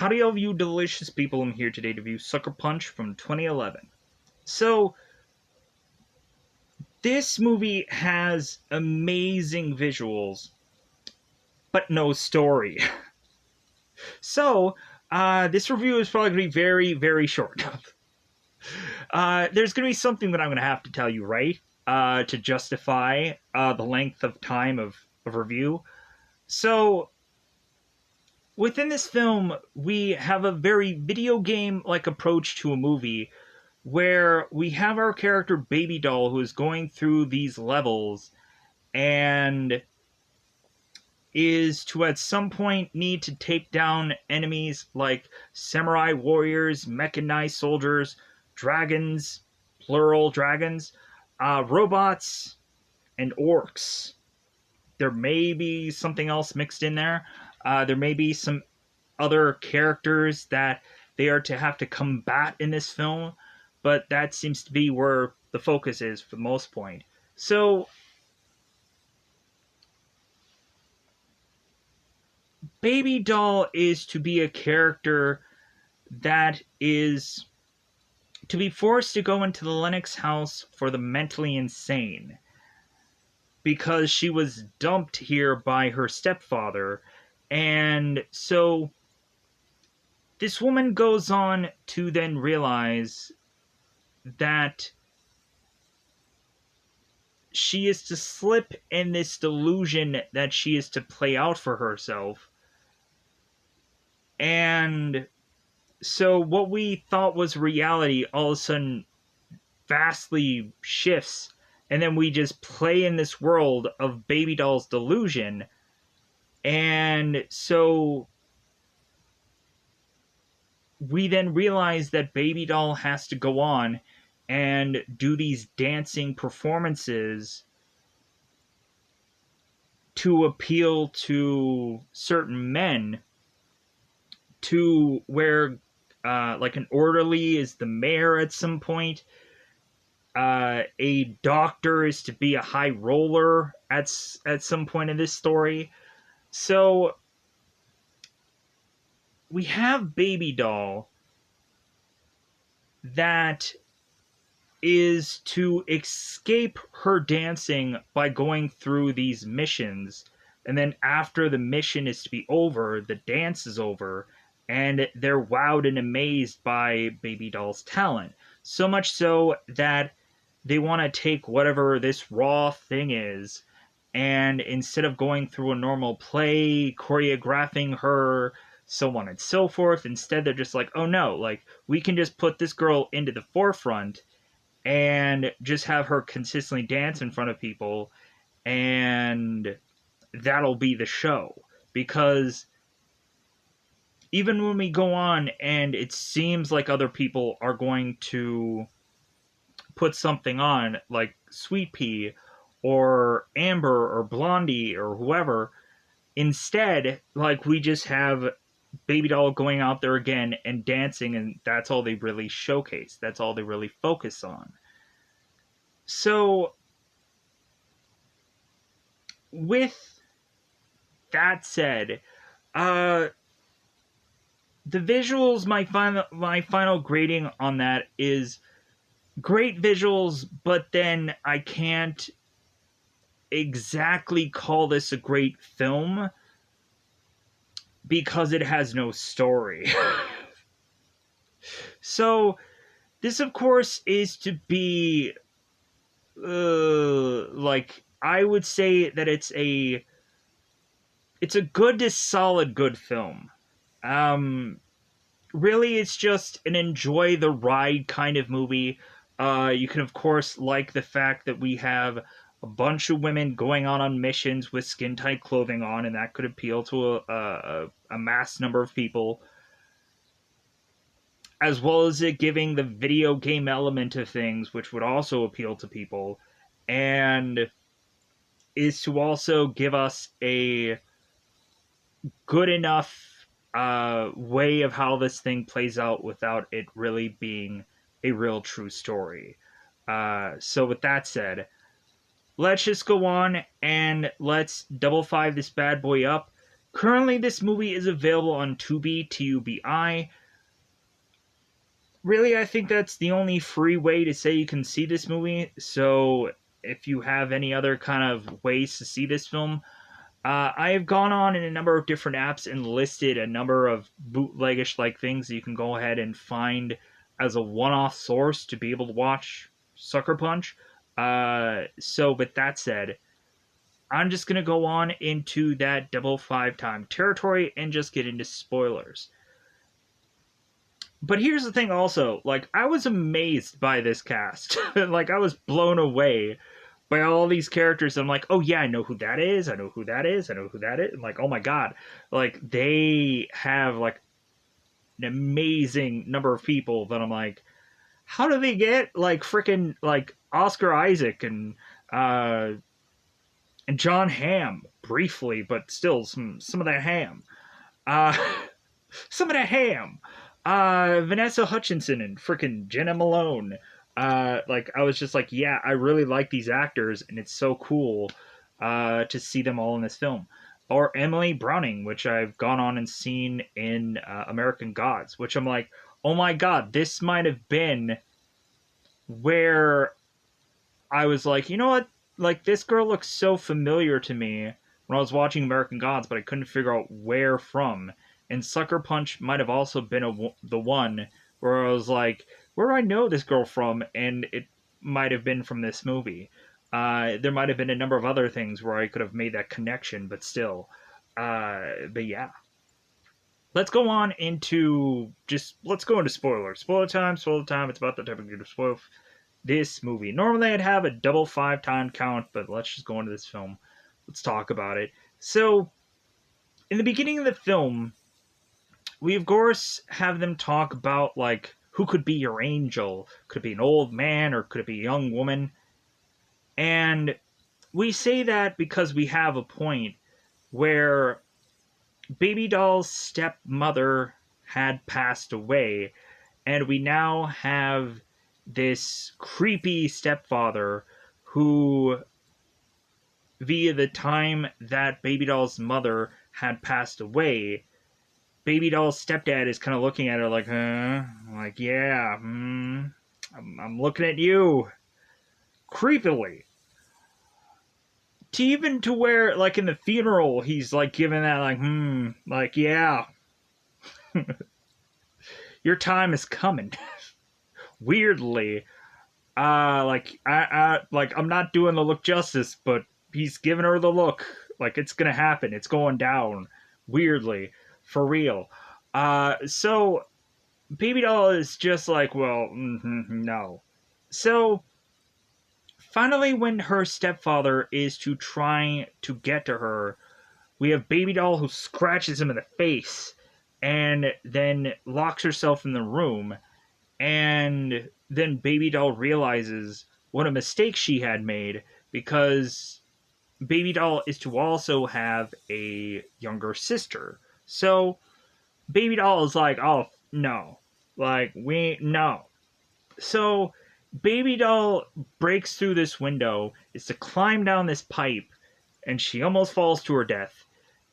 Howdy all of you delicious people, I'm here today to review Sucker Punch from 2011. So, this movie has amazing visuals, but no story. This review is probably going to be very, very short. There's going to be something that I'm going to have to tell you, right? To justify the length of time of review. So, within this film, we have a very video game-like approach to a movie where we have our character Baby Doll who is going through these levels and is to at some point need to take down enemies like samurai warriors, mechanized soldiers, dragons, plural dragons, robots, and orcs. There may be something else mixed in there. There may be some other characters that they are to have to combat in this film, but that seems to be where the focus is for the most point. So, Baby Doll is to be a character that is to be forced to go into the Lennox house for the mentally insane because she was dumped here by her stepfather. And so this woman goes on to then realize that she is to slip in this delusion that she is to play out for herself. And so what we thought was reality all of a sudden vastly shifts, and then we just play in this world of Baby Doll's delusion. And so we then realize that Baby Doll has to go on and do these dancing performances to appeal to certain men, to where like an orderly is the mayor at some point, a doctor is to be a high roller at some point in this story. So we have Baby Doll that is to escape her dancing by going through these missions. And then after the mission is to be over, the dance is over, and they're wowed and amazed by Baby Doll's talent. So much so that they want to take whatever this raw thing is, and instead of going through a normal play, choreographing her, so on and so forth, instead they're just like, oh no, like, we can just put this girl into the forefront and just have her consistently dance in front of people, and that'll be the show. Because even when we go on and it seems like other people are going to put something on, like Sweet Pea or Amber or Blondie or whoever, instead, like, we just have Baby Doll going out there again and dancing, and that's all they really showcase. That's all they really focus on. So, with that said, the visuals, my final grading on that is great visuals, but then I can't exactly call this a great film because it has no story. So, this, of course, is to be, like, I would say that it's a good to solid good film. Really, it's just an enjoy the ride kind of movie. You can, of course, like the fact that we have a bunch of women going on missions with skin-tight clothing on, and that could appeal to a mass number of people, as well as it giving the video game element of things, which would also appeal to people, and is to also give us a good enough way of how this thing plays out without it really being a real true story. So with that said, let's just go on and let's double five this bad boy up. Currently, this movie is available on Tubi, Tubi. Really, I think that's the only free way to say you can see this movie. So, if you have any other kind of ways to see this film, I have gone on in a number of different apps and listed a number of bootlegish like things that you can go ahead and find as a one-off source to be able to watch Sucker Punch. So, with that said, I'm just gonna go on into that double five time territory and just get into spoilers. But here's the thing also, like, I was amazed by this cast. Like, I was blown away by all these characters. I'm like, oh yeah, I know who that is. I know who that is. I know who that is. I'm like, oh my god. Like, they have, like, an amazing number of people that I'm like, how do they get, like, freaking, like, Oscar Isaac and John Hamm, briefly, but still some of that ham. Uh, some of that ham. Vanessa Hutchinson and freaking Jenna Malone. Like, I was just like, yeah, I really like these actors, and it's so cool to see them all in this film. Or Emily Browning, which I've gone on and seen in American Gods, which I'm like, oh my god, this might have been where I was like, you know what? Like, this girl looks so familiar to me when I was watching American Gods, but I couldn't figure out where from. And Sucker Punch might have also been the one where I was like, where do I know this girl from? And it might have been from this movie. There might have been a number of other things where I could have made that connection, but still. But yeah. Let's go on into let's go into spoilers. Spoiler time, spoiler time. It's about the type of good to spoil this movie. Normally I'd have a double five time count, but let's just go into this film. Let's talk about it. So, in the beginning of the film, we of course have them talk about, like, who could be your angel? Could it be an old man or could it be a young woman? And we say that because we have a point where Baby Doll's stepmother had passed away, and we now have this creepy stepfather who, via the time that Baby Doll's mother had passed away, Baby Doll's stepdad is kind of looking at her like, huh? Like, yeah, I'm looking at you. Creepily. To even to where, like, in the funeral, he's, like, giving that, like, like, yeah. Your time is coming. Weirdly. Like, I'm not doing the look justice, but he's giving her the look. Like, it's gonna happen. It's going down. Weirdly. For real. So, Baby Doll is just like, well, no. So, finally, when her stepfather is to try to get to her, we have Baby Doll who scratches him in the face and then locks herself in the room. And then Baby Doll realizes what a mistake she had made, because Baby Doll is to also have a younger sister. So Baby Doll is like, oh, no. Like, no. So Baby Doll breaks through this window, is to climb down this pipe, and she almost falls to her death.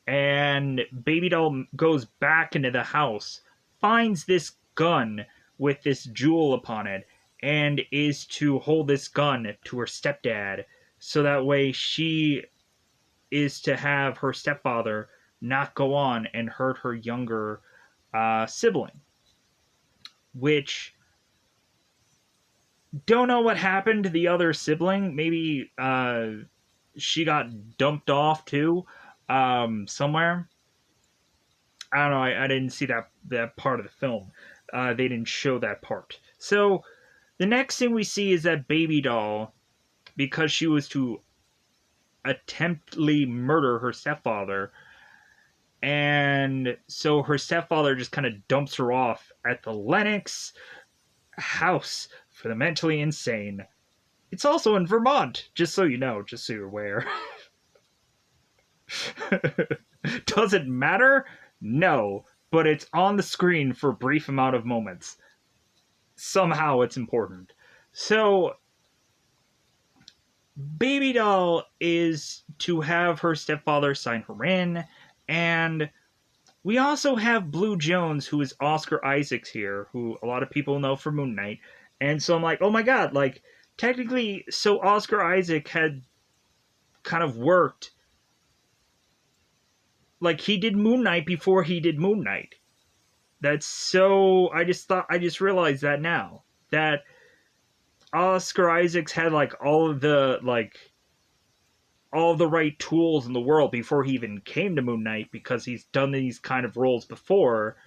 And Baby Doll goes back into the house, finds this gun with this jewel upon it, and is to hold this gun to her stepdad, so that way she is to have her stepfather not go on and hurt her younger sibling. Which, don't know what happened to the other sibling. Maybe she got dumped off too, somewhere. I don't know. I didn't see that part of the film. They didn't show that part. So the next thing we see is that Baby Doll, because she was to attemptly murder her stepfather, and so her stepfather just kind of dumps her off at the Lennox House for the Mentally Insane. It's also in Vermont, just so you know, just so you're aware. Does it matter? No, but it's on the screen for a brief amount of moments. Somehow it's important. So, Baby Doll is to have her stepfather sign her in, And we also have Blue Jones, who is Oscar Isaacs here, who a lot of people know from Moon Knight. And so I'm like, oh my god, like, technically, so Oscar Isaac had kind of worked, like, he did Moon Knight before he did Moon Knight. That's so, I just realized that now. That Oscar Isaacs had, like, all the right tools in the world before he even came to Moon Knight, because he's done these kind of roles before.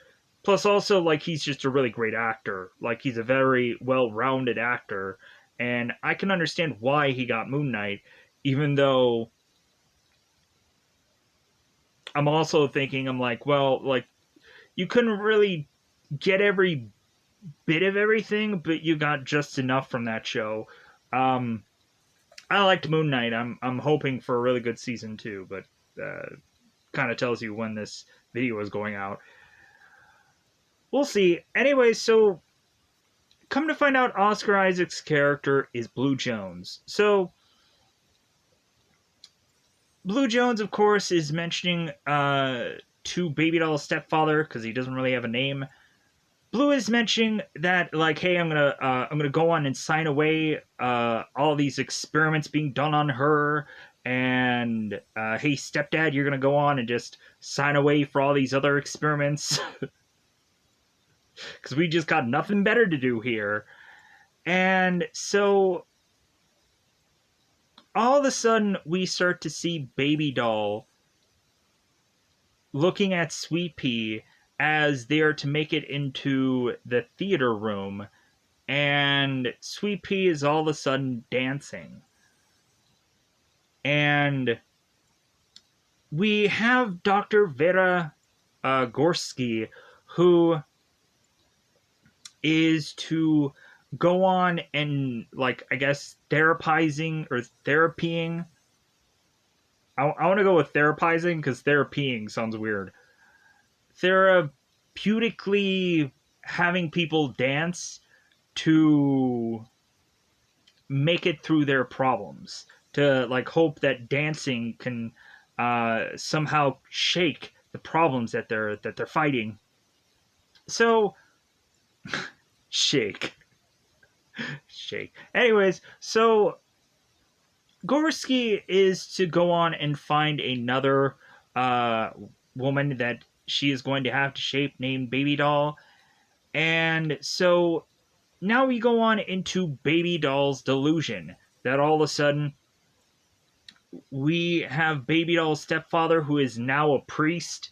Plus, also, like, he's just a really great actor. Like, he's a very well-rounded actor, and I can understand why he got Moon Knight, even though I'm also thinking, I'm like, well, like, you couldn't really get every bit of everything, but you got just enough from that show. Um, I liked Moon Knight. I'm hoping for a really good season 2, but kind of tells you when this video is going out. We'll see. Anyway, so come to find out, Oscar Isaac's character is Blue Jones. So Blue Jones, of course, is mentioning to Baby Doll's stepfather, because he doesn't really have a name. Blue is mentioning that, like, hey, I'm gonna go on and sign away all these experiments being done on her, and hey, stepdad, you're gonna go on and just sign away for all these other experiments, because we just got nothing better to do here. And so all of a sudden, we start to see Baby Doll looking at Sweet Pea as they are to make it into the theater room, and Sweet Pea is all of a sudden dancing. And we have Dr. Vera Gorsky, who is to go on and, like, I guess, therapizing or therapying. I want to go with therapizing, because therapying sounds weird. Therapeutically having people dance to make it through their problems, to, like, hope that dancing can somehow shake the problems that they're fighting. So shake. Anyways, so Gorsky is to go on and find another woman that she is going to have to shape, named Baby Doll. And so now we go on into Baby Doll's delusion, that all of a sudden we have Baby Doll's stepfather, who is now a priest,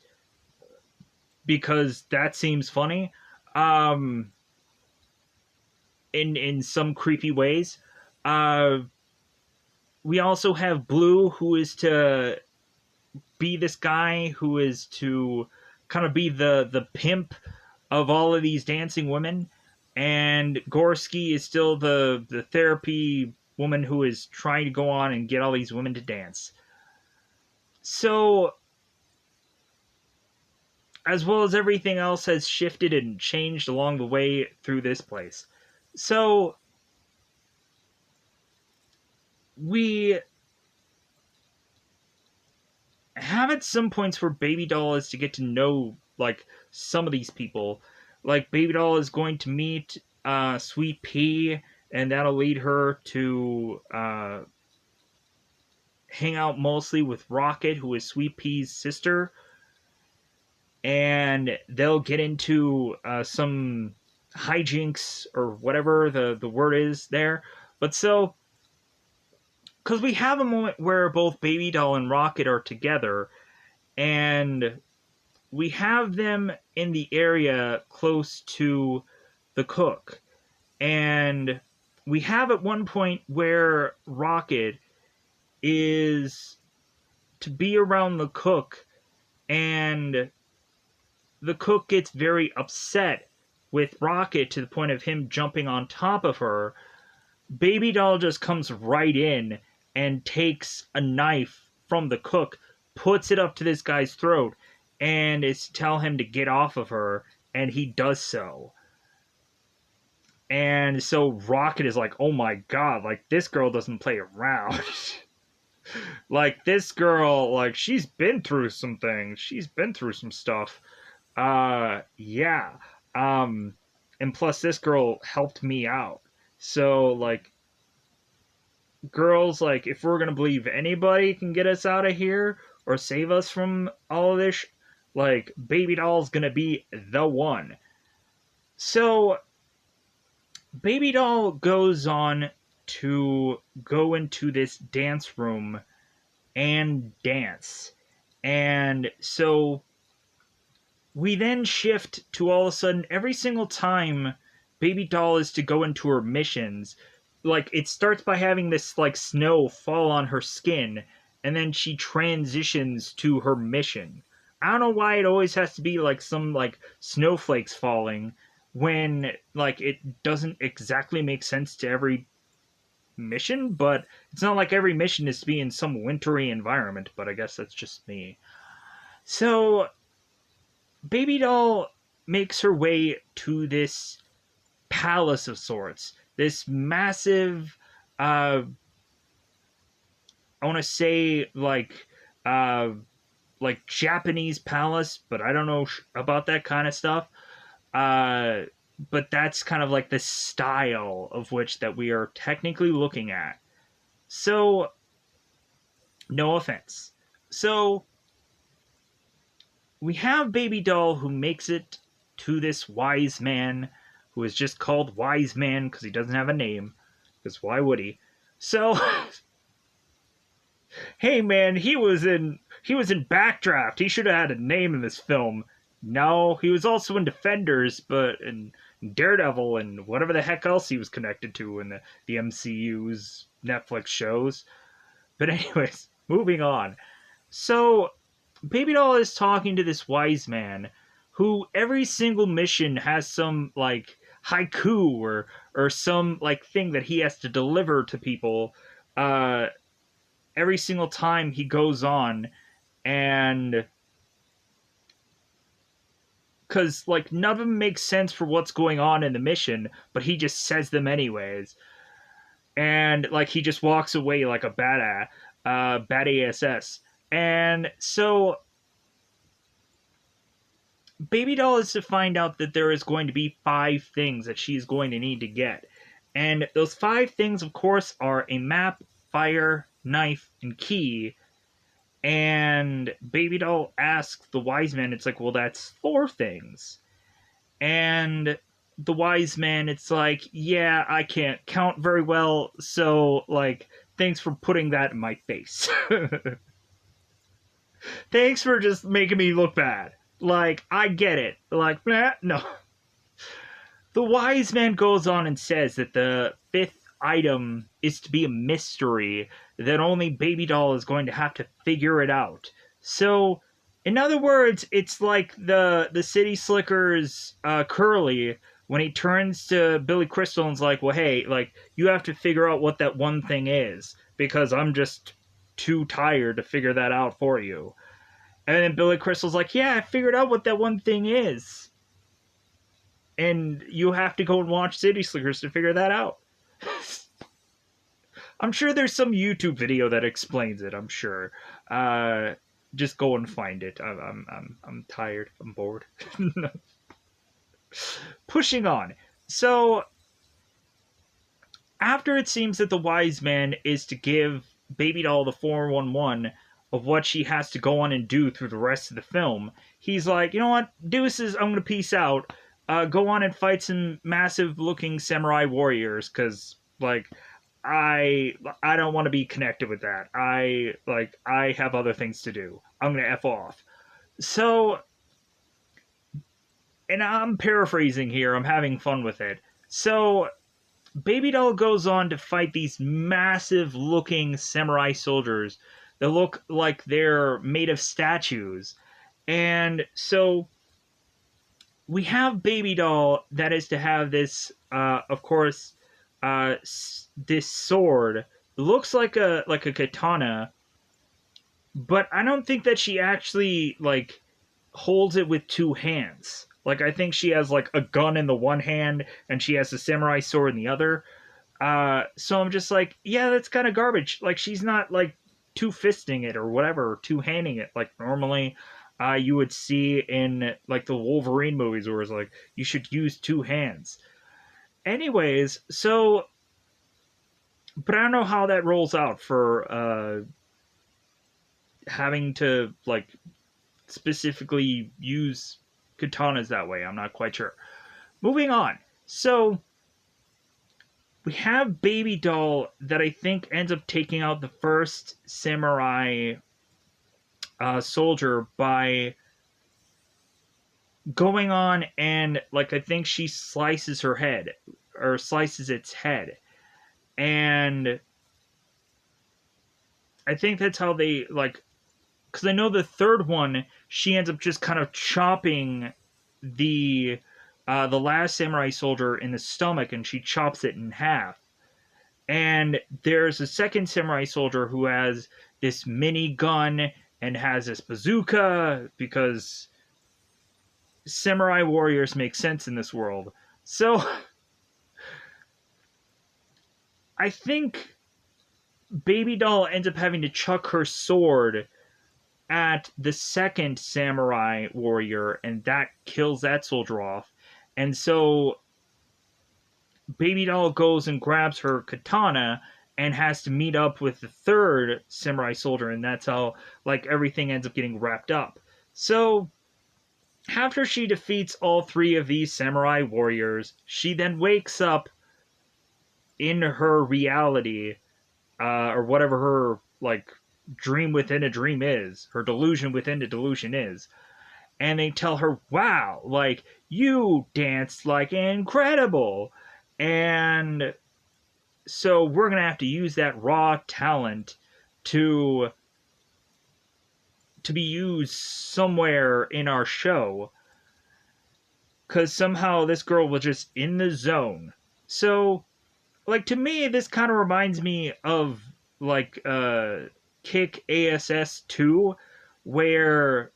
because that seems funny, in some creepy ways. We also have Blue, who is to be this guy who is to kind of be the pimp of all of these dancing women, and Gorsky is still the therapy woman who is trying to go on and get all these women to dance. So, as well as everything else has shifted and changed along the way through this place. So, we have at some points where Baby Doll is to get to know, like, some of these people. Like, Baby Doll is going to meet Sweet Pea, and that'll lead her to hang out mostly with Rocket, who is Sweet Pea's sister. And they'll get into some hijinks, or whatever the word is there. But so, because we have a moment where both Baby Doll and Rocket are together, and we have them in the area close to the cook. And we have at one point where Rocket is to be around the cook, and the cook gets very upset with Rocket to the point of him jumping on top of her. Baby Doll just comes right in and takes a knife from the cook, puts it up to this guy's throat, and is to tell him to get off of her, and he does so. And so Rocket is like, oh my god, like, this girl doesn't play around. Like this girl, like she's been through some things. She's been through some stuff. Yeah. Um and plus this girl helped me out. So like girls, like if we're going to believe anybody can get us out of here or save us from all of this, like Baby Doll's going to be the one. So Baby Doll goes on to go into this dance room and dance. And so we then shift to all of a sudden every single time Baby Doll is to go into her missions, like it starts by having this like snow fall on her skin, and then she transitions to her mission. I don't know why it always has to be like some like snowflakes falling when like it doesn't exactly make sense to every mission, but it's not like every mission is to be in some wintry environment, but I guess that's just me. So Baby Doll makes her way to this palace of sorts, this massive, I want to say uh, like Japanese palace, but I don't know about that kind of stuff. Uh, but that's kind of like the style of which that we are technically looking at. So, no offense. So, we have Baby Doll who makes it to this wise man who is just called Wise Man because he doesn't have a name. Because why would he? So, hey man, he was in Backdraft. He should have had a name in this film. No, he was also in Defenders, but in Daredevil and whatever the heck else he was connected to in the MCU's Netflix shows. But anyways, moving on. So Baby Doll is talking to this wise man who every single mission has some like haiku or some like thing that he has to deliver to people uh every single time he goes on, and cuz like none of them make sense for what's going on in the mission, but he just says them anyways. And like he just walks away like a bad ass. And so Baby Doll is to find out that there is going to be 5 things that she's going to need to get. And those 5 things, of course, are a map, fire, knife, and key. And Baby Doll asks the wise man, it's like, well, that's 4 things. And the wise man, it's like, yeah, I can't count very well, so, like, thanks for putting that in my face. Thanks for just making me look bad. Like, I get it. Like, nah, no. The wise man goes on and says that the 5th item is to be a mystery, that only Baby Doll is going to have to figure it out. So, in other words, it's like the City Slickers Curly when he turns to Billy Crystal and's like, well, hey, like, you have to figure out what that one thing is, because I'm just too tired to figure that out for you. And then Billy Crystal's like, yeah, I figured out what that one thing is. And you have to go and watch City Slickers to figure that out. I'm sure there's some YouTube video that explains it. I'm sure. Just go and find it. I'm tired. I'm bored. Pushing on. So after it seems that the wise man is to give Baby Doll the 411 of what she has to go on and do through the rest of the film, he's like, you know what, deuces, I'm gonna peace out. Go on and fight some massive looking samurai warriors, because like I don't want to be connected with that. I have other things to do. I'm gonna F off. So, and I'm paraphrasing here, I'm having fun with it. So Baby Doll goes on to fight these massive looking samurai soldiers that look like they're made of statues. And so we have Baby Doll that is to have this, of course, this sword. It looks like a katana, but I don't think that she actually like holds it with 2 hands. Like I think she has like a gun in the one hand and she has a samurai sword in the other. So I'm just like, yeah, that's kind of garbage. Like she's not like two-fisting it or whatever, two-handing it, like normally you would see in like the Wolverine movies where it's like you should use two hands. Anyways, so but I don't know how that rolls out for having to like specifically use katanas that way. I'm not quite sure. Moving on. So we have Baby Doll that I think ends up taking out the first samurai soldier by going on and like I think she slices her head or slices its head, and I think that's how they like. Because I know the third one, she ends up just kind of chopping the last samurai soldier in the stomach, and she chops it in half. And there's a second samurai soldier who has this mini gun and has this bazooka because samurai warriors make sense in this world. So I think Baby Doll ends up having to chuck her sword at the second samurai warrior, and that kills that soldier off. And so Baby Doll goes and grabs her katana and has to meet up with the third samurai soldier, and that's how like everything ends up getting wrapped up. So after she defeats all three of these samurai warriors, she then wakes up in her reality, or whatever her like dream within a dream is, her delusion within a delusion is. And they tell her, wow, like, you danced like incredible. And so we're going to have to use that raw talent to be used somewhere in our show. Because somehow this girl was just in the zone. So, like, to me, this kind of reminds me of, like, Kick ASS 2, where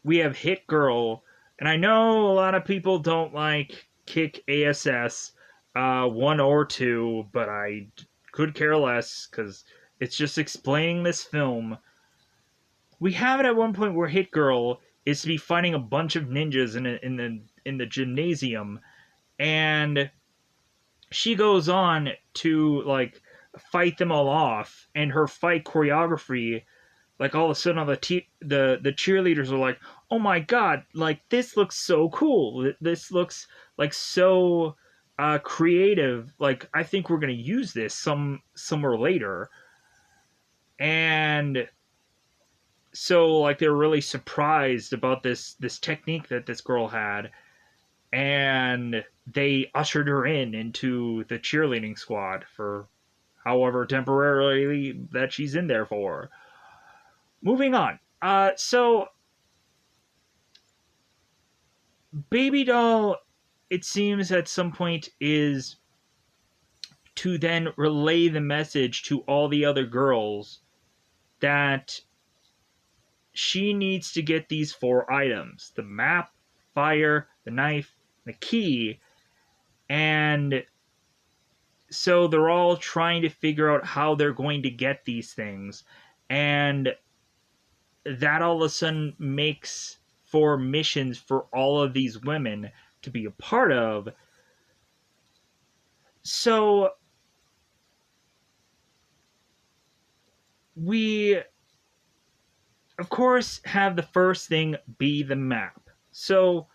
we have Hit Girl, and I know a lot of people don't like Kick ASS 1 or 2, but I could care less because it's just explaining this film. We have it at one point where Hit Girl is to be fighting a bunch of ninjas in the gymnasium, and she goes on to like fight them all off, and her fight choreography, like all of a sudden all the cheerleaders are like, oh my god, like this looks so cool, this looks like so creative, like I think we're gonna use this somewhere later. And so like they were really surprised about this technique that this girl had, and they ushered her into the cheerleading squad for however temporarily that she's in there for. Moving on. So Baby Doll, it seems at some point is to then relay the message to all the other girls that she needs to get these 4 items: the map, fire, the knife, the key. And so they're all trying to figure out how they're going to get these things. And that all of a sudden makes for missions for all of these women to be a part of. So we, of course, have the first thing be the map. So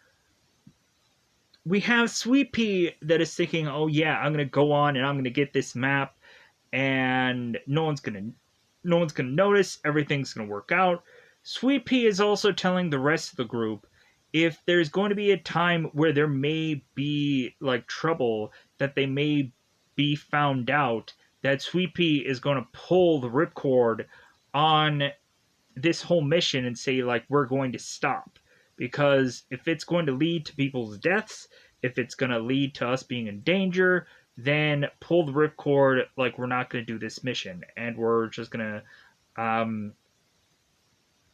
we have Sweet Pea that is thinking, oh yeah, I'm going to go on and I'm going to get this map, and no one's going to notice, everything's going to work out. Sweet Pea is also telling the rest of the group if there's going to be a time where there may be like trouble, that they may be found out, that Sweet Pea is going to pull the ripcord on this whole mission and say like, we're going to stop, because if it's going to lead to people's deaths, if it's going to lead to us being in danger, then pull the ripcord, like we're not going to do this mission, and we're just going to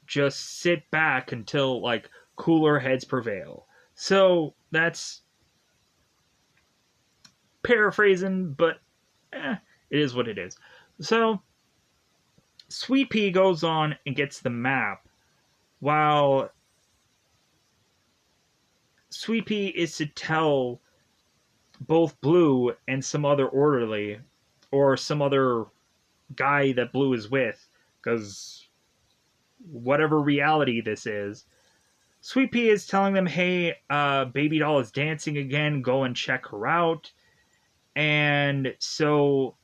just sit back until like cooler heads prevail. So that's paraphrasing, but it is what it is. So Sweet Pea goes on and gets the map, while Sweet Pea is to tell both Blue and some other orderly, or some other guy that Blue is with, because whatever reality this is, Sweet Pea is telling them, hey, Baby Doll is dancing again, go and check her out. And so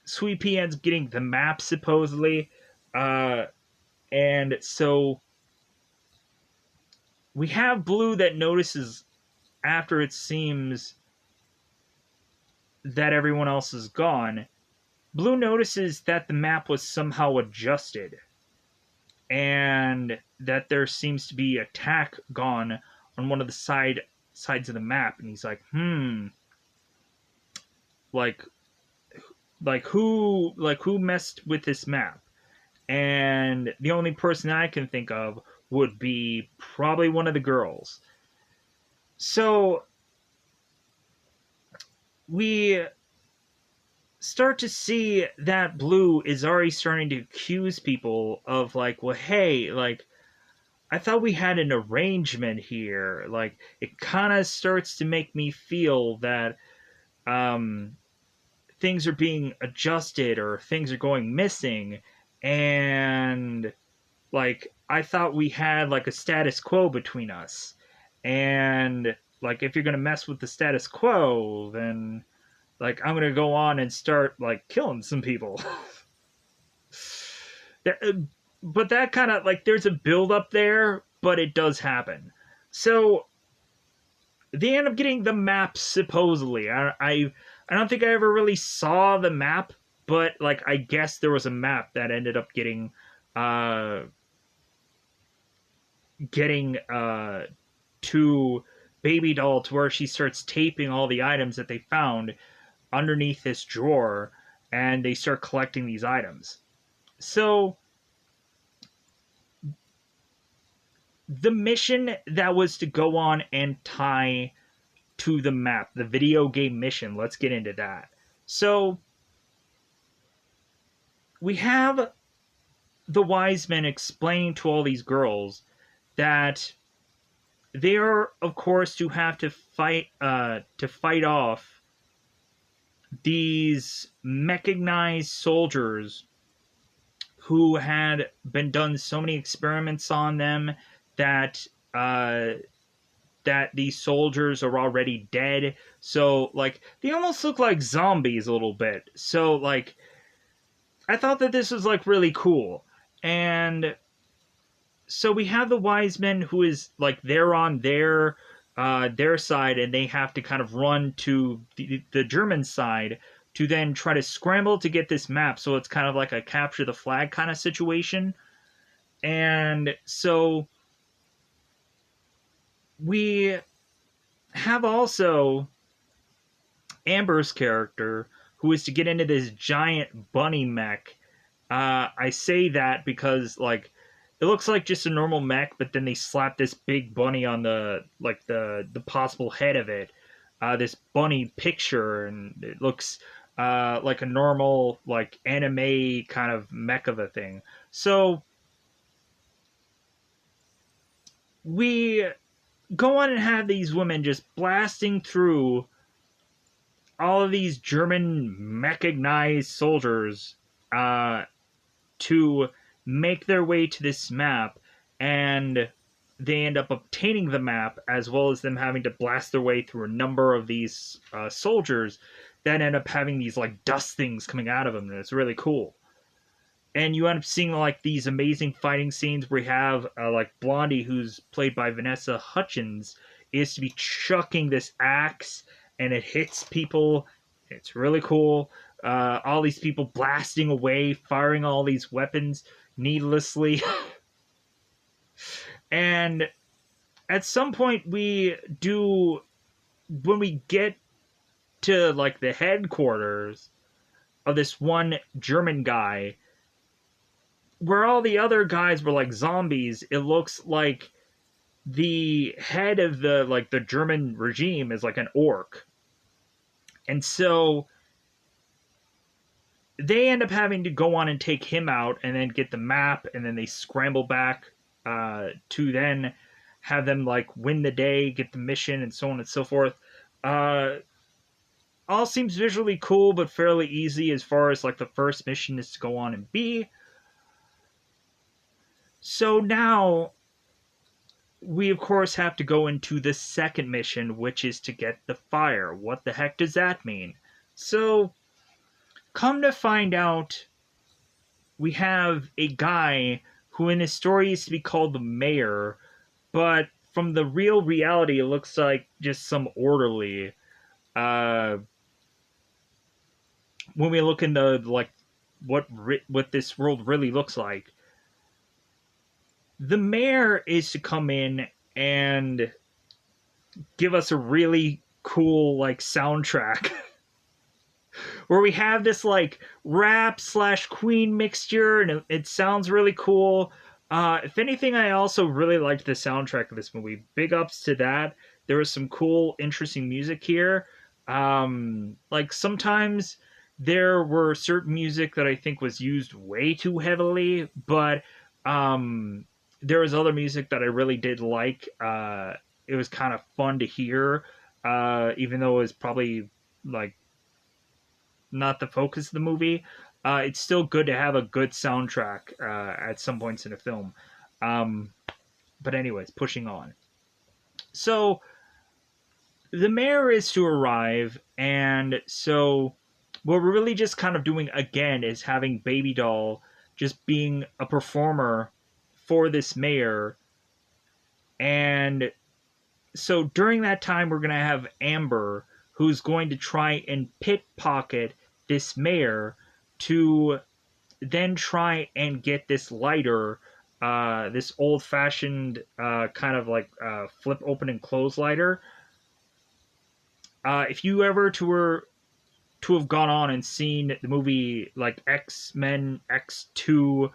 Sweet Pea ends up getting the map, supposedly. And so we have Blue that notices, after it seems that everyone else is gone, Blue notices that the map was somehow adjusted, and that there seems to be a tack gone on one of the sides of the map. And he's like, like who messed with this map? And the only person I can think of would be probably one of the girls. So we start to see that Blue is already starting to accuse people of, like, well, hey, like, I thought we had an arrangement here. Like, it kind of starts to make me feel that things are being adjusted or things are going missing. And, like, I thought we had, like, a status quo between us. And, like, if you're going to mess with the status quo, then, like, I'm going to go on and start, like, killing some people. But that kind of, like, there's a build up there, but it does happen. So they end up getting the map, supposedly. I don't think I ever really saw the map, but, like, I guess there was a map that ended up getting to Baby Doll, to where she starts taping all the items that they found underneath this drawer, and they start collecting these items. So the mission that was to go on and tie to the map, the video game mission, let's get into that. So we have the wise men explaining to all these girls that they are, of course, to have to fight off these mechanized soldiers who had been done so many experiments on them that that these soldiers are already dead. So, like, they almost look like zombies a little bit. So, like, I thought that this was, like, really cool. And so we have the wise men, who is, like, they're on their side, and they have to kind of run to the German side to then try to scramble to get this map. So it's kind of like a capture the flag kind of situation. And so we have also Amber's character, who is to get into this giant bunny mech. I say that because, like, it looks like just a normal mech, but then they slap this big bunny on the, like, the possible head of it. This bunny picture, and it looks like a normal, like, anime kind of mech of a thing. So we go on and have these women just blasting through all of these German mechanized soldiers to make their way to this map, and they end up obtaining the map, as well as them having to blast their way through a number of these soldiers that end up having these, like, dust things coming out of them, and it's really cool. And you end up seeing, like, these amazing fighting scenes where you have like Blondie, who's played by Vanessa Hutchins, is to be chucking this axe, and it hits people. It's really cool. All these people blasting away, firing all these weapons needlessly. And at some point when we get to, like, the headquarters of this one German guy, where all the other guys were like zombies, it looks like the head of the, like, the German regime is like an orc. And so they end up having to go on and take him out and then get the map, and then they scramble back to then have them like win the day, get the mission, and so on and so forth. Uh, all seems visually cool, but fairly easy as far as like the first mission is to go on and be. So now we of course have to go into the second mission, which is to get the fire. What the heck does that mean? So come to find out, we have a guy who in his story used to be called the mayor, but from the real reality, it looks like just some orderly. Uh, when we look into like what this world really looks like, the mayor is to come in and give us a really cool like soundtrack where we have this like rap slash Queen mixture, and it sounds really cool. If anything, I also really liked the soundtrack of this movie. Big ups to that. There was some cool, interesting music here. Like sometimes there were certain music that I think was used way too heavily, but there was other music that I really did like. It was kind of fun to hear, even though it was probably like not the focus of the movie. It's still good to have a good soundtrack at some points in a film. But anyways, pushing on. So the mayor is to arrive, and so what we're really just kind of doing again is having Baby Doll just being a performer for this mayor. And so during that time, we're going to have Amber, who's going to try and pickpocket this mayor to then try and get this lighter, this old-fashioned kind of like flip open and close lighter. If you ever to have gone on and seen the movie like X-Men X2,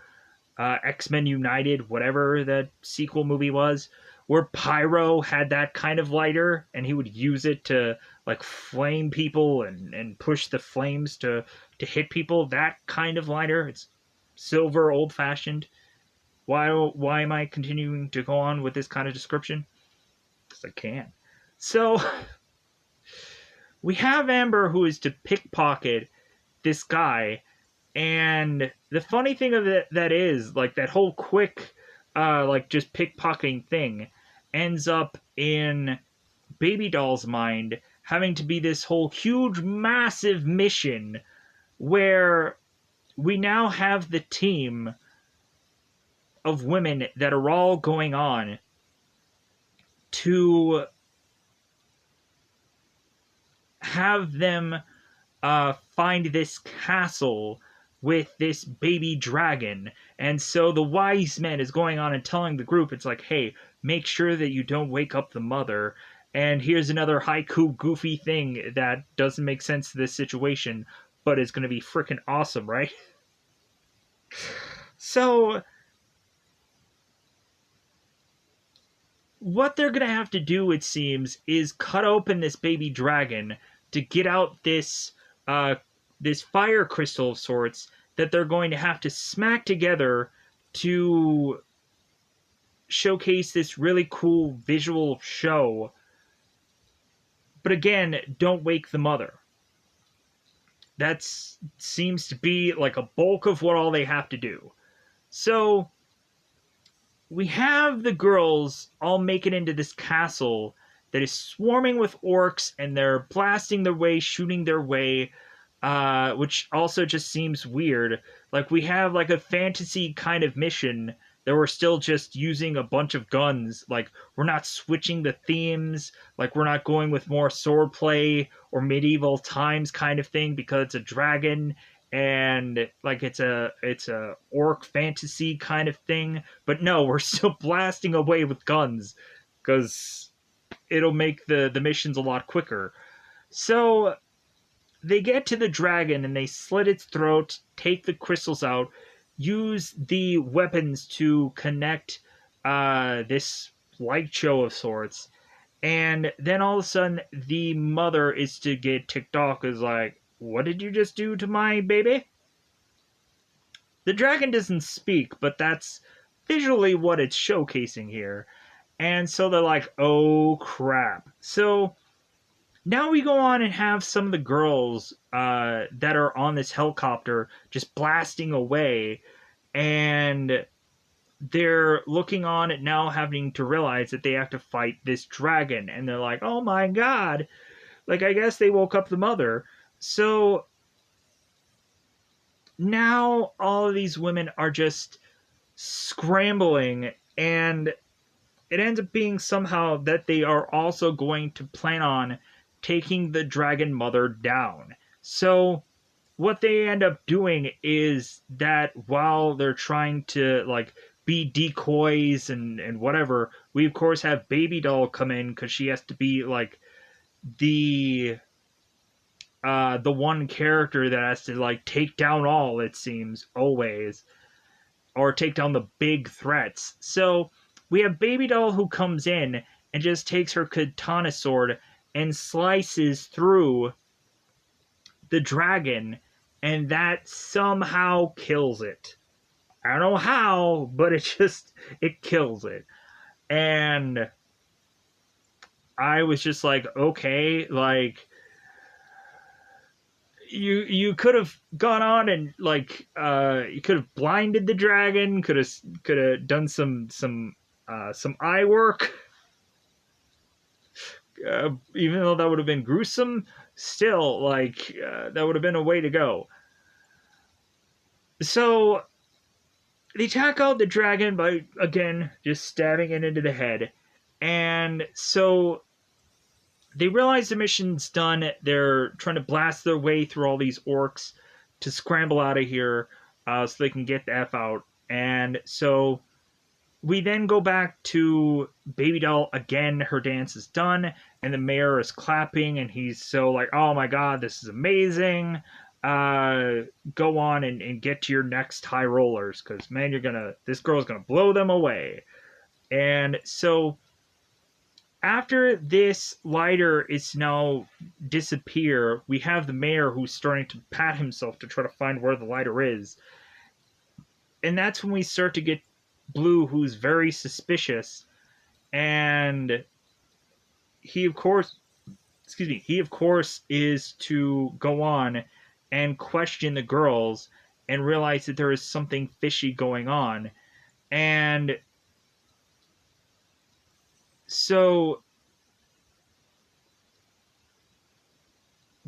X-Men United, whatever the sequel movie was, where Pyro had that kind of lighter and he would use it to like flame people and push the flames to hit people, that kind of lighter. It's silver, old-fashioned. Why am I continuing to go on with this kind of description? Because I can. So we have Amber, who is to pickpocket this guy, and the funny thing of it that is like that whole quick like just pickpocketing thing ends up in Baby Doll's mind having to be this whole huge massive mission where we now have the team of women that are all going on to have them find this castle with this baby dragon. And so the wise man is going on and telling the group, it's like, hey, make sure that you don't wake up the mother. And here's another haiku goofy thing that doesn't make sense to this situation, but is going to be freaking awesome, right? So what they're going to have to do, it seems, is cut open this baby dragon to get out this this fire crystal of sorts that they're going to have to smack together to showcase this really cool visual show. But again, don't wake the mother. That seems to be like a bulk of what all they have to do. So we have the girls all make it into this castle that is swarming with orcs, and they're blasting their way, shooting their way, which also just seems weird. Like, we have like a fantasy kind of mission that we're still just using a bunch of guns. Like, we're not switching the themes. Like, we're not going with more swordplay or medieval times kind of thing because it's a dragon and like it's a orc fantasy kind of thing. But no, we're still blasting away with guns because it'll make the missions a lot quicker. So they get to the dragon and they slit its throat, take the crystals out, use the weapons to connect this light show of sorts, and then all of a sudden the mother is to get ticked off, is like, what did you just do to my baby? The dragon doesn't speak, but that's visually what it's showcasing here. And so they're like, oh crap. So now we go on and have some of the girls that are on this helicopter just blasting away, and they're looking on at now having to realize that they have to fight this dragon. And they're like, oh my god. Like, I guess they woke up the mother. So now all of these women are just scrambling, and it ends up being somehow that they are also going to plan on taking the dragon mother down. So what they end up doing is that while they're trying to like be decoys and whatever, we of course have Baby Doll come in because she has to be like the one character that has to like take down all, it seems, always, or take down the big threats. So we have Baby Doll who comes in and just takes her katana sword and slices through the dragon, and that somehow kills it. I don't know how, but it kills it. And I was just like, okay, like you could have gone on and like you could have blinded the dragon, could have done some eye work. Even though that would have been gruesome, still, like, that would have been a way to go. So, they attack out the dragon by, again, just stabbing it into the head. And so, they realize the mission's done. They're trying to blast their way through all these orcs to scramble out of here so they can get the F out. And so, we then go back to Baby Doll again. Her dance is done, and the mayor is clapping, and he's so like, oh my god, this is amazing. Go on and get to your next high rollers, because man, this girl's gonna blow them away. And so after this lighter is now disappear, we have the mayor who's starting to pat himself to try to find where the lighter is. And that's when we start to get Blue, who's very suspicious, and he of course is to go on and question the girls and realize that there is something fishy going on. And so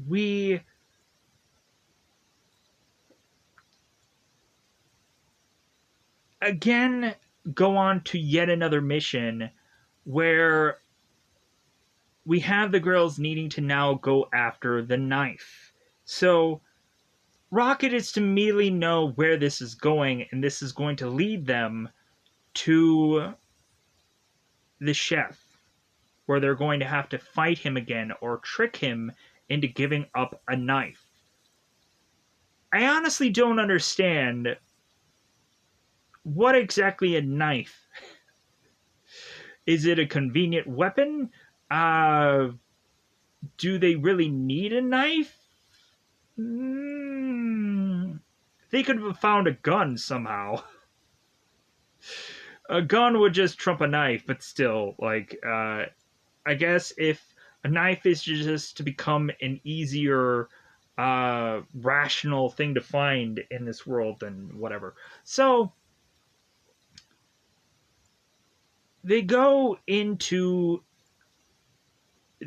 we again go on to yet another mission where we have the girls needing to now go after the knife. So Rocket is to immediately know where this is going, and this is going to lead them to the chef, where they're going to have to fight him again or trick him into giving up a knife. I honestly don't understand what exactly a knife. Is it a convenient weapon? Do they really need a knife? They could have found a gun somehow. A gun would just trump a knife, but still, like, I guess if a knife is just to become an easier, rational thing to find in this world, then whatever. So, they go into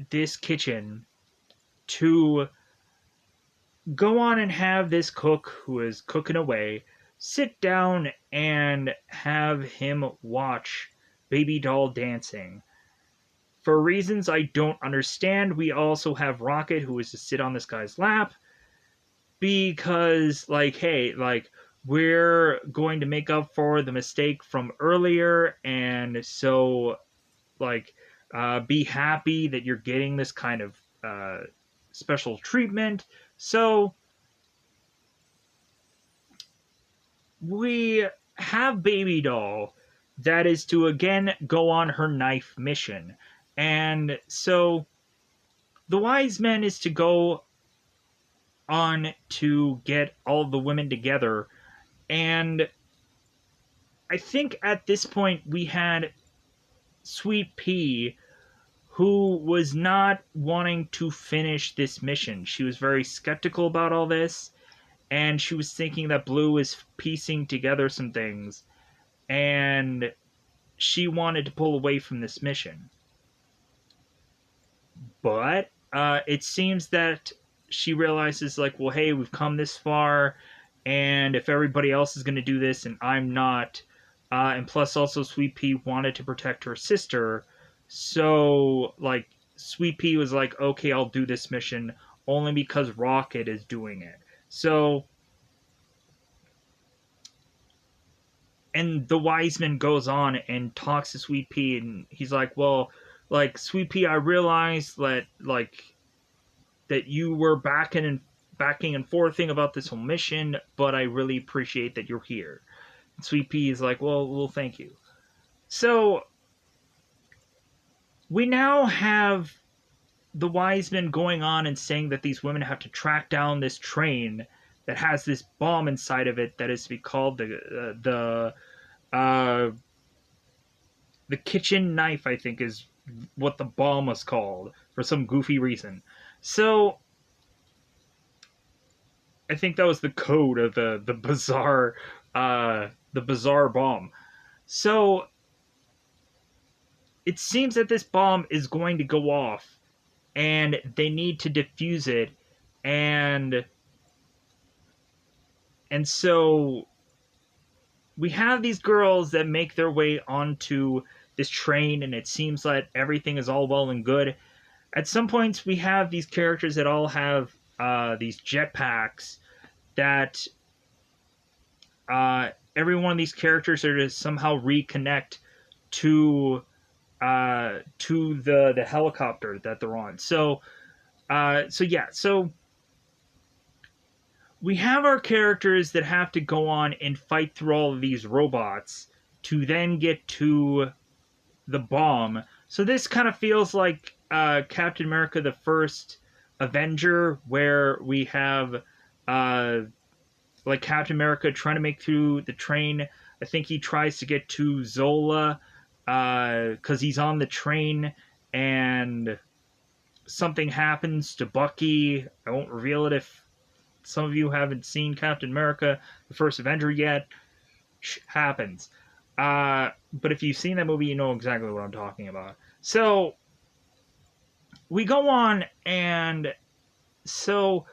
this kitchen to go on and have this cook who is cooking away sit down and have him watch Baby Doll dancing. For reasons I don't understand, we also have Rocket who is to sit on this guy's lap because, like, hey, like, we're going to make up for the mistake from earlier, and so, like, be happy that you're getting this kind of special treatment. So we have Baby Doll that is to again go on her knife mission. And so the wise men is to go on to get all the women together And I think at this point we had Sweet Pea, who was not wanting to finish this mission. She was very skeptical about all this, and she was thinking that Blue was piecing together some things, and she wanted to pull away from this mission. But it seems that she realizes, like, well, hey, we've come this far, and if everybody else is going to do this and I'm not, and plus also Sweet Pea wanted to protect her sister, so, like, Sweet Pea was like, okay, I'll do this mission only because Rocket is doing it. So, and the wise man goes on and talks to Sweet Pea, and he's like, well, like, Sweet Pea, I realized that, like, that you were backing and forthing about this whole mission, but I really appreciate that you're here. And Sweet Pea is like, well, thank you. So we now have the wise men going on and saying that these women have to track down this train that has this bomb inside of it that is to be called uh, the kitchen knife, I think, is what the bomb was called for some goofy reason. So I think that was the code of the bizarre bomb. So it seems that this bomb is going to go off, and they need to defuse it, and so we have these girls that make their way onto this train, and it seems like everything is all well and good. At some points, we have these characters that all have these jetpacks that every one of these characters are to somehow reconnect to the helicopter that they're on. So we have our characters that have to go on and fight through all of these robots to then get to the bomb. So this kind of feels like Captain America: The First Avenger, where we have like Captain America trying to make through the train. I think he tries to get to Zola because he's on the train, and something happens to Bucky. I won't reveal it if some of you haven't seen Captain America: The First Avenger yet. Happens. But if you've seen that movie, you know exactly what I'm talking about. So we go on, and so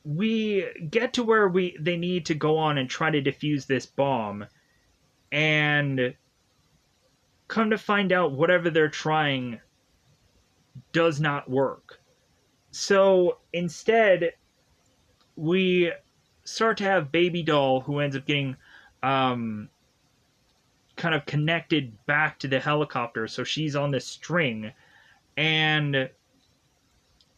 we get to where they need to go on and try to defuse this bomb, and come to find out whatever they're trying does not work. So instead, we start to have Baby Doll, who ends up getting kind of connected back to the helicopter. So she's on this string, and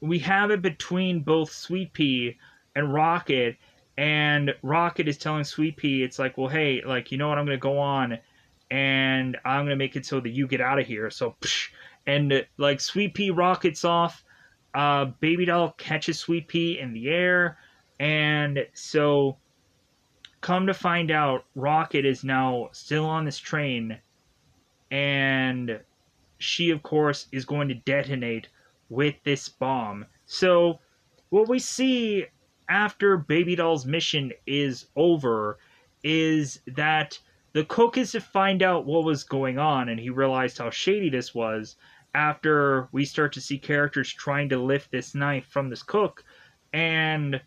we have it between both Sweet Pea and Rocket, and Rocket is telling Sweet Pea, it's like, well, hey, like, you know what, I'm going to go on, and I'm going to make it so that you get out of here. So, and like, Sweet Pea rockets off, Baby Doll catches Sweet Pea in the air, and so come to find out, Rocket is now still on this train, and she, of course, is going to detonate with this bomb. So what we see after Baby Doll's mission is over is that the cook is to find out what was going on, and he realized how shady this was after we start to see characters trying to lift this knife from this cook, and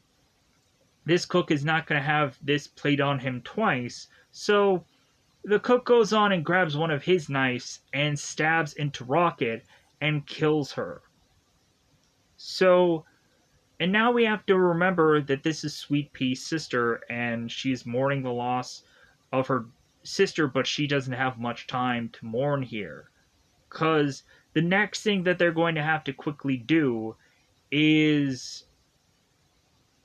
this cook is not going to have this played on him twice. So the cook goes on and grabs one of his knives and stabs into Rocket and kills her. So, and now we have to remember that this is Sweet Pea's sister, and she's mourning the loss of her sister, but she doesn't have much time to mourn here. Because the next thing that they're going to have to quickly do is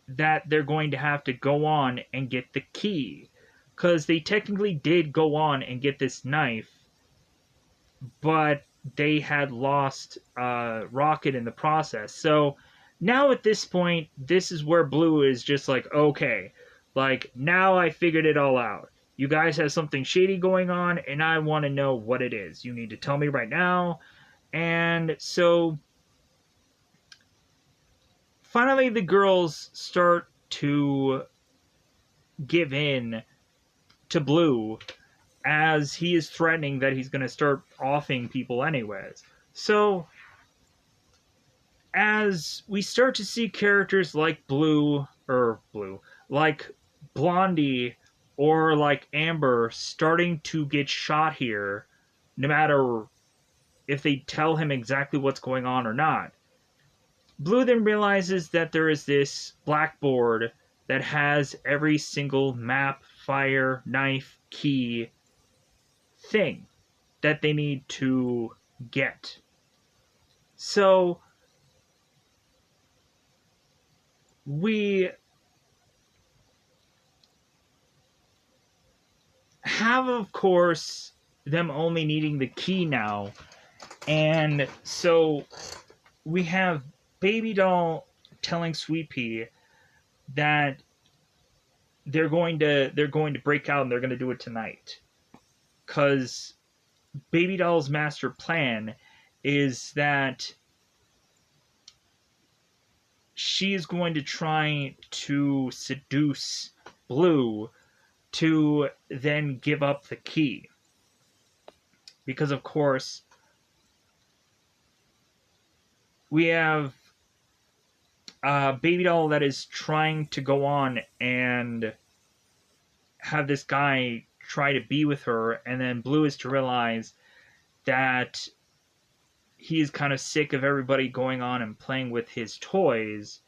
that they're going to have to go on and get the key. Because they technically did go on and get this knife, but they had lost Rocket in the process. So Now at this point, this is where Blue is just like, okay, like now I figured it all out. You guys have something shady going on, and I want to know what it is. You need to tell me right now. And so finally, the girls start to give in to Blue as he is threatening that he's going to start offing people anyways. So as we start to see characters like like Blondie or like Amber starting to get shot here, no matter if they tell him exactly what's going on or not. Blue then realizes that there is this blackboard that has every single map, fire, knife, key thing that they need to get. So we have, of course, them only needing the key now. And so we have Baby Doll telling Sweet Pea that they're going to break out and they're going to do it tonight. Cuz Baby Doll's master plan is that she is going to try to seduce Blue to then give up the key. Because, of course, we have Baby Doll that is trying to go on and have this guy try to be with her, and then Blue is to realize that he's kind of sick of everybody going on and playing with his toys,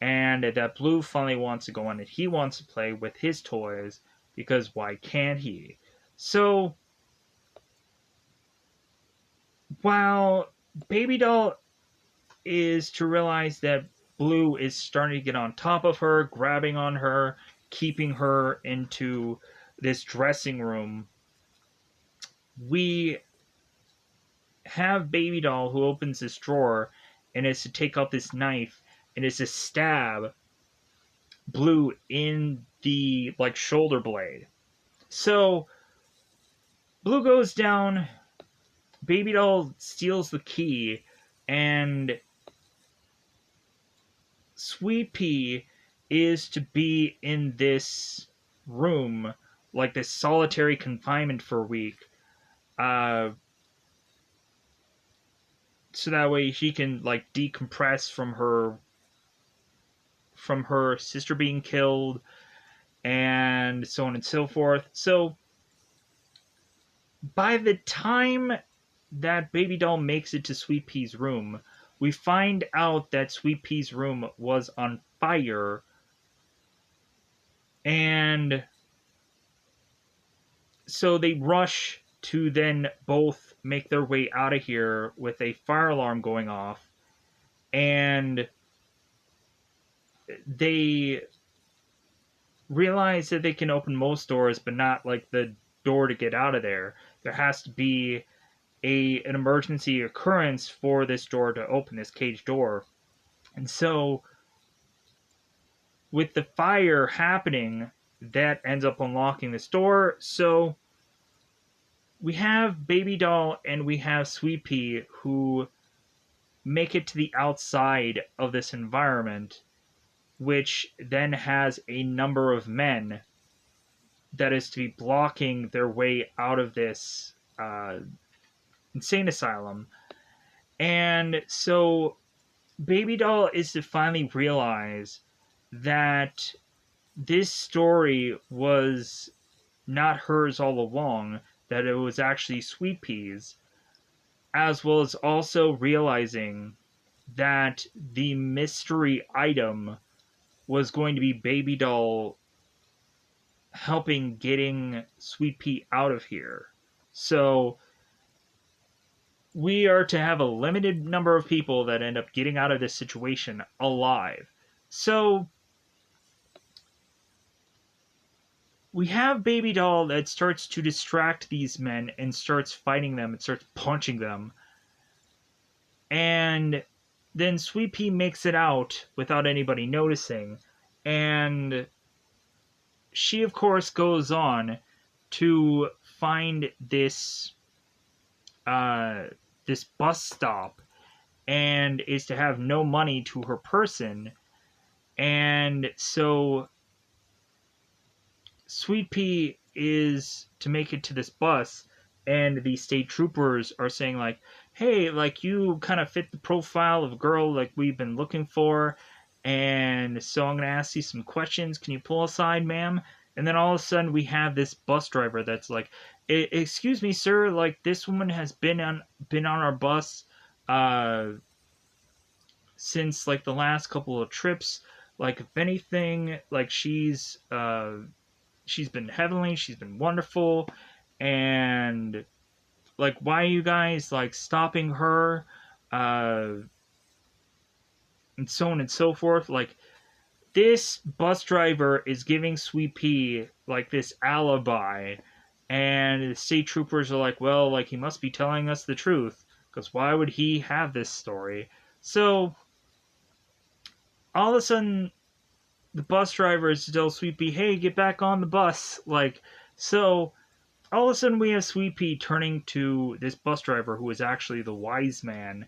and that Blue finally wants to go on and he wants to play with his toys, because why can't he? So, while Baby Doll is to realize that Blue is starting to get on top of her, grabbing on her, keeping her into this dressing room, we have Baby Doll who opens this drawer and is to take out this knife and is to stab Blue in the like shoulder blade. So Blue goes down, Baby Doll steals the key, and Sweet Pea is to be in this room, like this solitary confinement for a week, so that way she can like decompress from her sister being killed and so on and so forth. So by the time that Baby Doll makes it to Sweet Pea's room, we find out that Sweet Pea's room was on fire, and so they rush to then both make their way out of here with a fire alarm going off, and they realize that they can open most doors, but not like the door to get out of there. There has to be an emergency occurrence for this door to open, this cage door. And so with the fire happening, that ends up unlocking this door. So we have Baby Doll and we have Sweet Pea who make it to the outside of this environment, which then has a number of men that is to be blocking their way out of this insane asylum. And so Baby Doll is to finally realize that this story was not hers all along, that it was actually Sweet Pea's, as well as also realizing that the mystery item was going to be Baby Doll helping getting Sweet Pea out of here. So we are to have a limited number of people that end up getting out of this situation alive. So we have Baby Doll that starts to distract these men and starts fighting them and starts punching them. And then Sweet Pea makes it out without anybody noticing, and she of course goes on to find uh, this bus stop, and is to have no money to her person. And so Sweet Pea is to make it to this bus, and the state troopers are saying like, "Hey, like you kind of fit the profile of a girl like we've been looking for, and so I'm gonna ask you some questions. Can you pull aside, ma'am?" And then all of a sudden we have this bus driver that's like, "Excuse me, sir. Like this woman has been on our bus, uh, since like the last couple of trips. Like if anything, like she's been heavenly, she's been wonderful, and like why are you guys like stopping her, uh and so on and so forth." Like this bus driver is giving Sweet Pea like this alibi, and the state troopers are like, well, like he must be telling us the truth, because why would he have this story? So all of a sudden the bus driver is still Sweet Pea, "Hey, get back on the bus." Like, so all of a sudden we have Sweet Pea turning to this bus driver who is actually the wise man,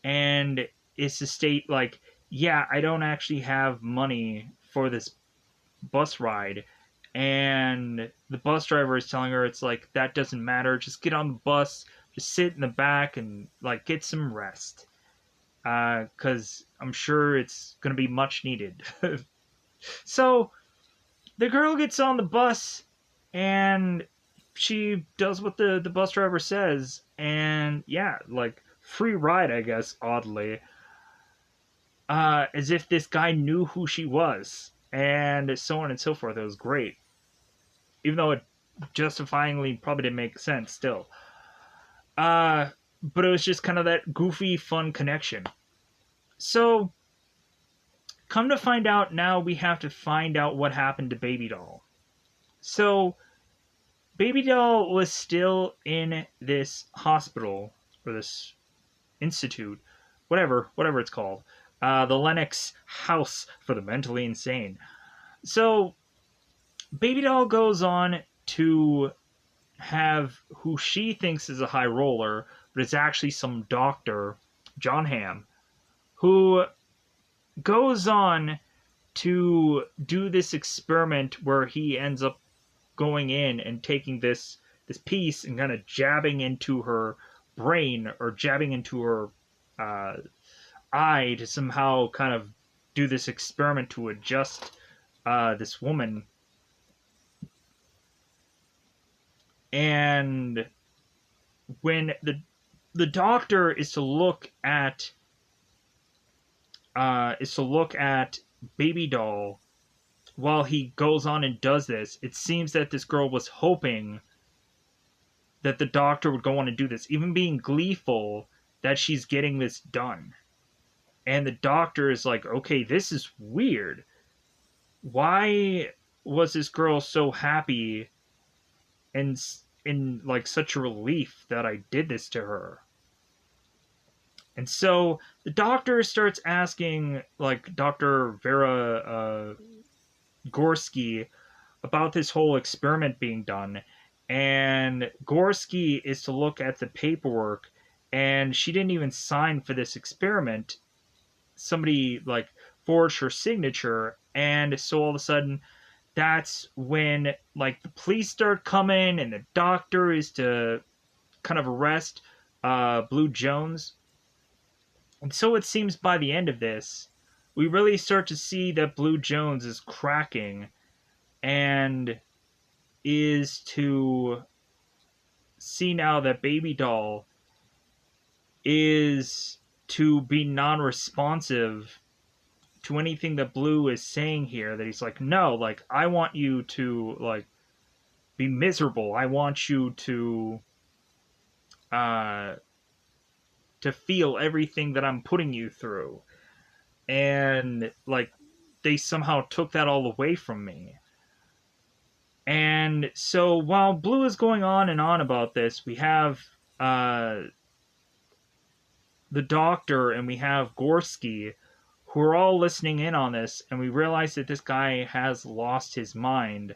and is to state like, "Yeah, I don't actually have money for this bus ride." And the bus driver is telling her it's like, "That doesn't matter. Just get on the bus, just sit in the back and like get some rest, because I'm sure it's gonna be much needed." So the girl gets on the bus, and she does what the bus driver says, and yeah, like free ride, I guess, oddly. As if this guy knew who she was, and so on and so forth. It was great. Even though it justifyingly probably didn't make sense still. But it was just kind of that goofy, fun connection. So, come to find out, now we have to find out what happened to Baby Doll. So, Baby Doll was still in this hospital, or this institute, whatever it's called, the Lennox House for the Mentally Insane. So Baby Doll goes on to have who she thinks is a high roller, but it's actually some doctor, John Hamm, who goes on to do this experiment where he ends up going in and taking this piece and kind of jabbing into her brain, or jabbing into her uh, eye, to somehow kind of do this experiment to adjust this woman. And when the doctor is to look at Baby Doll while he goes on and does this, it seems that this girl was hoping that the doctor would go on and do this, even being gleeful that she's getting this done. And the doctor is like, "Okay, this is weird. Why was this girl so happy and in like such a relief that I did this to her?" And so the doctor starts asking, like, Dr. Vera Gorski, about this whole experiment being done. And Gorski is to look at the paperwork, and she didn't even sign for this experiment. Somebody like forged her signature, and so all of a sudden that's when like the police start coming, and the doctor is to kind of arrest Blue Jones. And so it seems by the end of this, we really start to see that Blue Jones is cracking, and is to see now that Baby Doll is to be non-responsive to anything that Blue is saying here. That he's like, "No, like I want you to like be miserable. I want you uh to feel everything that I'm putting you through." And like they somehow took that all away from me. And so while Blue is going on and on about this, we have the doctor and we have Gorski, who are all listening in on this, and we realize that this guy has lost his mind,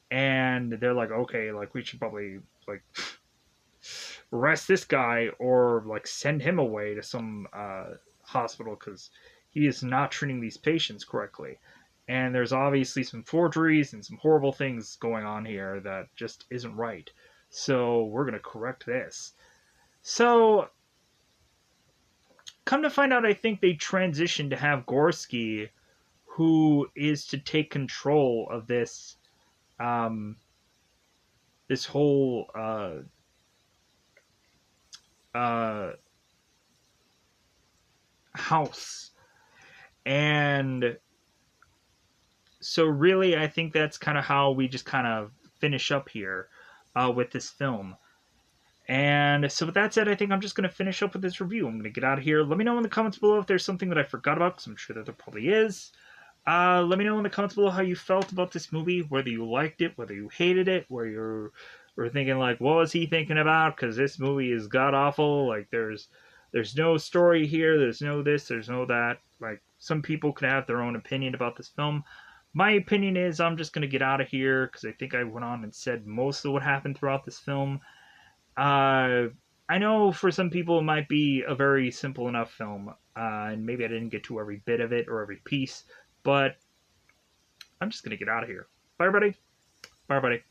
and they're like, okay, like we should probably like arrest this guy or like send him away to some hospital because he is not treating these patients correctly. And there's obviously some forgeries and some horrible things going on here that just isn't right. So we're going to correct this. So, come to find out, I think they transitioned to have Gorski, who is to take control of this, um, this whole uh, house. And so, really, I think that's kind of how we just kind of finish up here with this film. And so, with that said, I think I'm just going to finish up with this review. I'm going to get out of here. Let me know in the comments below if there's something that I forgot about, because I'm sure that there probably is. Let me know in the comments below how you felt about this movie, whether you liked it, whether you hated it, where you were thinking like, what was he thinking about? Because this movie is god awful. Like, there's no story here. There's no this. There's no that. Like, some people could have their own opinion about this film. My opinion is I'm just gonna get out of here because I think I went on and said most of what happened throughout this film. Uh, I know for some people it might be a very simple enough film, and maybe I didn't get to every bit of it or every piece, but I'm just gonna get out of here. Bye, everybody. Bye, everybody.